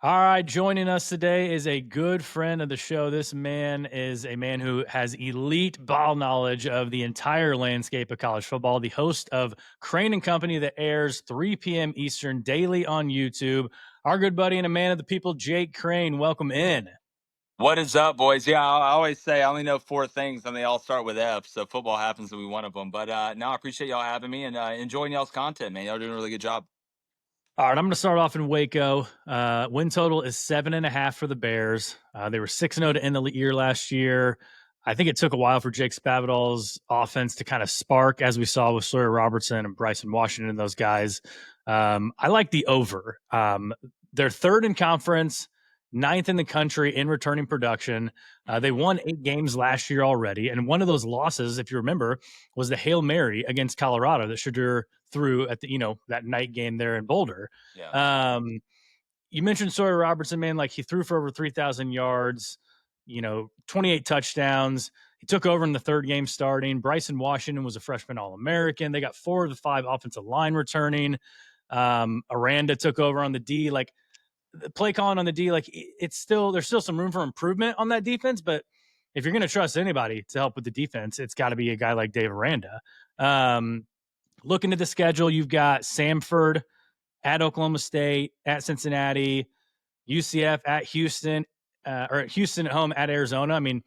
All right, joining us today is a good friend of the show. This man is a man who has elite ball knowledge of the entire landscape of college football, the host of Crane and Company that airs 3 p.m. Eastern daily on YouTube. Our good buddy and a man of the people, Jake Crane. Welcome in. What is up, boys? Yeah, I always say I only know four things, and they all start with F. So football happens to be one of them. But no, I appreciate y'all having me and enjoying y'all's content, man. Y'all doing a really good job. All right, I'm going to start off in Waco. Win total is 7.5 for the Bears. They were 6-0 to end the year last year. I think it took a while for Jake Spavital's offense to kind of spark, as we saw with Sawyer Robertson and Bryson Washington and those guys. I like the over. They're third in conference, ninth in the country in returning production. They won 8 games last year already. And one of those losses, if you remember, was the Hail Mary against Colorado that Shadur threw at that night game there in Boulder. Yeah. Um, you mentioned Sawyer Robertson, man. Like he threw for over 3,000 yards, 28 touchdowns. He took over in the third game starting. Bryson Washington was a freshman All American. They got 4 of the 5 offensive line returning. Aranda took over on the D. Like the play calling on the D, like there's still some room for improvement on that defense. But if you're going to trust anybody to help with the defense, it's got to be a guy like Dave Aranda. Looking at the schedule, you've got Samford at Oklahoma State, at Cincinnati, UCF at Houston, or Houston at home at Arizona. I mean,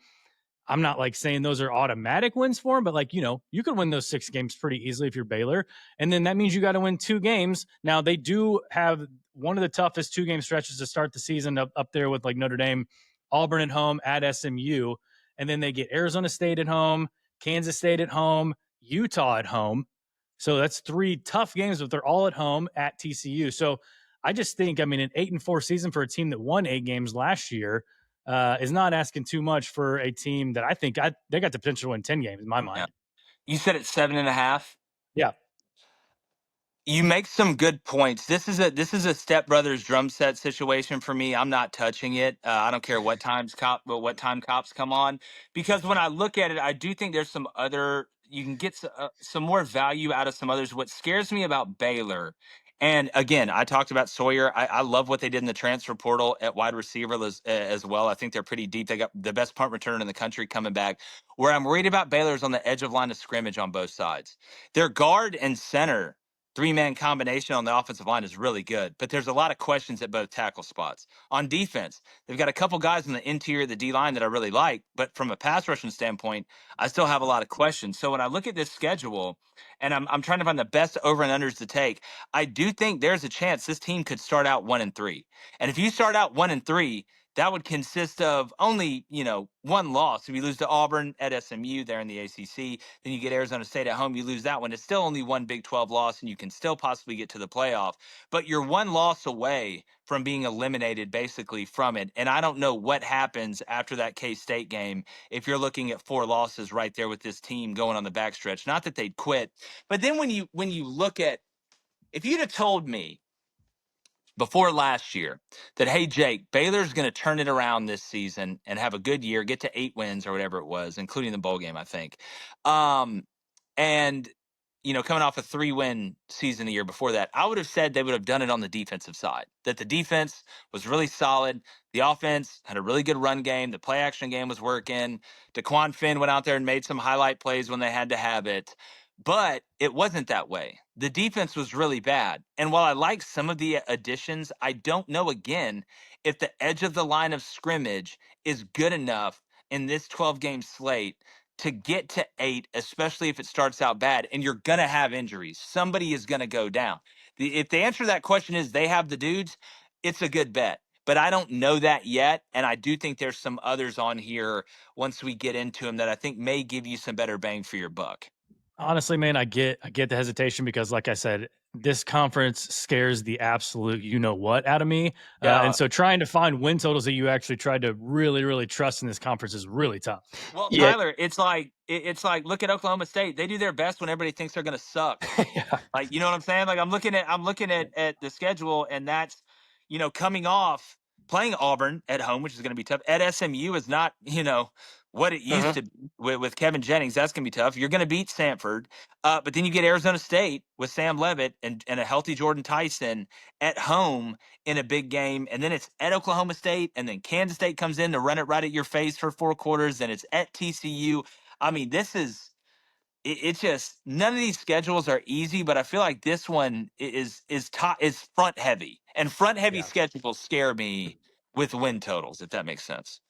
I'm not like saying those are automatic wins for him, but like, you could win those 6 games pretty easily if you're Baylor. And then that means you got to win 2 games. Now, they do have one of the toughest 2 game stretches to start the season up there with like Notre Dame, Auburn at home, at SMU. And then they get Arizona State at home, Kansas State at home, Utah at home. So that's 3 tough games, but they're all at home at TCU. So I just think, I mean, an 8-4 season for a team that won 8 games last year is not asking too much for a team that I think they got the potential to win 10 games in my Yeah. mind. You said it's 7.5. Yeah. You make some good points. This is a Step Brothers drum set situation for me. I'm not touching it. I don't care what time cops come on, because when I look at it, I do think there's some other you can get some more value out of some others. What scares me about Baylor, and again, I talked about Sawyer. I love what they did in the transfer portal at wide receiver as well. I think they're pretty deep. They got the best punt returner in the country coming back. Where I'm worried about Baylor is on the edge of line of scrimmage on both sides. Their guard and center three-man combination on the offensive line is really good, but there's a lot of questions at both tackle spots. On defense, they've got a couple guys in the interior of the D-line that I really like, but from a pass rushing standpoint, I still have a lot of questions. So when I look at this schedule and I'm trying to find the best over and unders to take, I do think there's a chance this team could start out 1-3. And if you start out 1-3, that would consist of only, one loss. If you lose to Auburn at SMU there in the ACC, then you get Arizona State at home, you lose that one. It's still only one Big 12 loss, and you can still possibly get to the playoff. But you're one loss away from being eliminated basically from it. And I don't know what happens after that K State game if you're looking at 4 losses right there with this team going on the backstretch. Not that they'd quit, but then when you look at, if you'd have told me before last year that, hey, Jake, Baylor's going to turn it around this season and have a good year, get to 8 wins or whatever it was, including the bowl game, I think. And coming off a 3-win season the year before that, I would have said they would have done it on the defensive side, that the defense was really solid. The offense had a really good run game. The play action game was working. DeQuan Finn went out there and made some highlight plays when they had to have it. But it wasn't that way. The defense was really bad. And while I like some of the additions, I don't know again if the edge of the line of scrimmage is good enough in this 12-game slate to get to 8, especially if it starts out bad. And you're going to have injuries. Somebody is going to go down. If the answer to that question is they have the dudes, it's a good bet. But I don't know that yet. And I do think there's some others on here once we get into them that I think may give you some better bang for your buck. Honestly, man, I get the hesitation because, like I said, this conference scares the absolute you know what out of me, and Yeah. so trying to find win totals that you actually tried to really, really trust in this conference is really tough. Well, Yeah, Tyler, it's like look at Oklahoma State. They do their best when everybody thinks they're going to suck. Yeah. Like, you know what I'm saying? Like I'm looking at the schedule, and that's coming off playing Auburn at home, which is going to be tough. At SMU is not what it used Uh-huh. to be with Kevin Jennings. That's going to be tough. You're going to beat Stanford, but then you get Arizona State with Sam Levitt and a healthy Jordan Tyson at home in a big game, and then it's at Oklahoma State, and then Kansas State comes in to run it right at your face for 4 quarters, and it's at TCU. I mean, this is it's just none of these schedules are easy, but I feel like this one is front heavy, and front heavy Yeah. schedules scare me with win totals, if that makes sense.